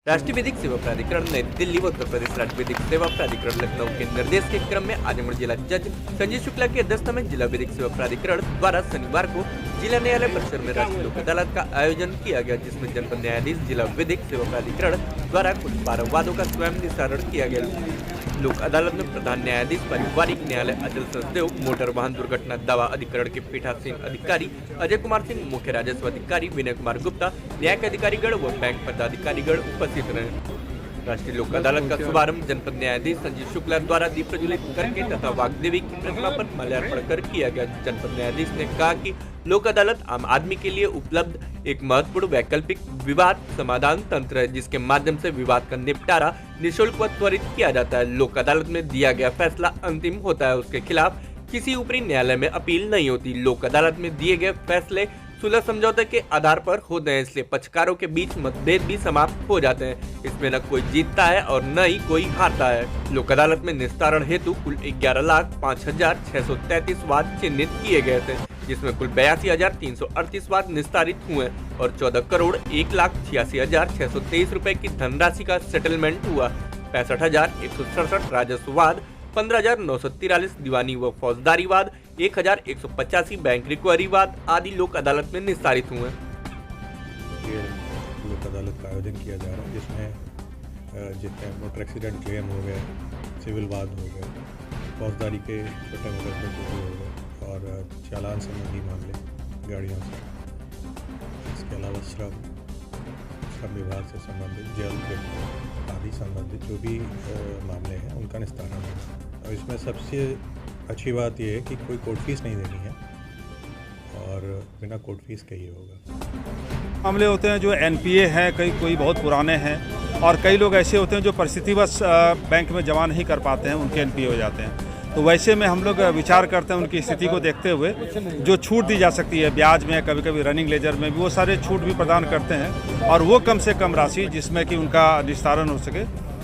राष्ट्रीय विधिक सेवा प्राधिकरण नई दिल्ली व उत्तर प्रदेश राज्य विधिक सेवा प्राधिकरण लखनऊ के निर्देश के क्रम में आजमगढ़ जिला जज संजय शुक्ला की अध्यक्षता में जिला विधिक सेवा प्राधिकरण द्वारा शनिवार को जिला न्यायालय परिसर में राष्ट्रीय लोक अदालत का आयोजन किया गया, जिसमें जनपद न्यायाधीश जिला विधिक सेवा प्राधिकरण द्वारा कुछ 12 वादों का स्वयं निस्तारण किया गया। लोक अदालत में प्रधान न्यायाधीश पारिवारिक न्यायालय अचल सचदेव, मोटर वाहन दुर्घटना दावा अधिकरण के पीठासीन अधिकारी अजय कुमार सिंह, मुख्य राजस्व अधिकारी विनय कुमार गुप्ता, न्यायिक अधिकारीगण व बैंक पदाधिकारीगण उपस्थित रहे। राष्ट्रीय लोक अदालत का शुभारंभ जनपद न्यायाधीश संजय शुक्ला द्वारा दीप प्रज्वलित करके तथा वाग्देवी की प्रतिमा पर माल्यार्पण कर किया गया। जनपद न्यायाधीश ने कहा कि लोक अदालत आम आदमी के लिए उपलब्ध एक महत्वपूर्ण वैकल्पिक विवाद समाधान तंत्र है, जिसके माध्यम से विवाद का निपटारा निःशुल्क व त्वरित किया जाता है। लोक अदालत में दिया गया फैसला अंतिम होता है, उसके खिलाफ किसी ऊपरी न्यायालय में अपील नहीं होती। लोक अदालत में दिए गए फैसले सुलह समझौते के आधार पर होते हैं, इसलिए पक्षकारों के बीच मतभेद भी समाप्त हो जाते हैं। इसमें न कोई जीतता है और न ही कोई हारता है। लोक अदालत में निस्तारण हेतु कुल 11,05,633 वाद चिन्हित किए गए थे, जिसमें कुल 82,338 वाद निस्तारित हुए और 14 करोड़ 1,86,623 रुपए की धनराशि का सेटलमेंट हुआ। 65,167 राजस्व वाद, 15,943 दीवानी व फौजदारी वाद, 1,185 बैंक रिकवरी वाद आदि लोक अदालत में निस्तारित हुए। ये लोक अदालत का आयोजन किया जा रहा है, जिसमें जितने मोटर एक्सीडेंट क्लेम हो गए, सिविल वाद हो गए, फौजदारी के छोटे मुकदमे हो गए और चालान संबंधी मामले गाड़ियों से, इसके अलावा श्रम विभाग से संबंधित, जल आदि संबंधित जो भी मामले हैं उनका निस्तारण है। और इसमें सबसे अच्छी बात यह है कि कोई कोर्ट फीस नहीं देनी है और बिना कोर्ट फीस के ही होगा। मामले होते हैं जो एनपीए हैं, कोई बहुत पुराने हैं और कई लोग ऐसे होते हैं जो परिस्थितिवश बैंक में जमा नहीं कर पाते हैं, उनके एनपीए हो जाते हैं। तो वैसे में हम लोग विचार करते हैं उनकी स्थिति को देखते हुए जो छूट दी जा सकती है ब्याज में, कभी कभी रनिंग लेजर में भी, वो सारे छूट भी प्रदान करते हैं और वो कम से कम राशि जिसमें कि उनका निस्तारण हो सके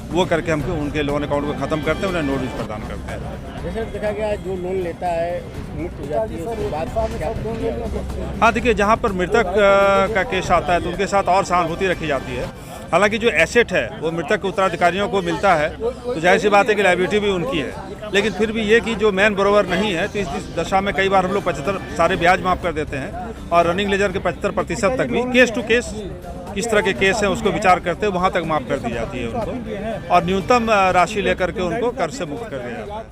वो करके हम उनके लोन अकाउंट को ख़त्म करते हैं, उन्हें नोटिस प्रदान करते हैं। जैसे देखा गया जो लोन लेता है मुक्त हो जाती है, उसके बाद हाँ देखिए, जहाँ पर मृतक का केस आता है तो उनके साथ और सहानुभूति रखी जाती है। हालांकि जो एसेट है वो मृतक के उत्तराधिकारियों को मिलता है, तो जाहिर सी बात है कि लायबिलिटी भी उनकी है। लेकिन फिर भी ये कि जो मैन बरोबर नहीं है, तो इस दशा में कई बार हम लोग 75 सारे ब्याज माफ़ कर देते हैं और रनिंग लेजर के 75% तक भी केस टू केस किस तरह के केस हैं उसको विचार करते हैं, वहाँ तक माफ़ कर दी जाती है उनको और न्यूनतम राशि लेकर के उनको कर से मुक्त कर दिया जाता है।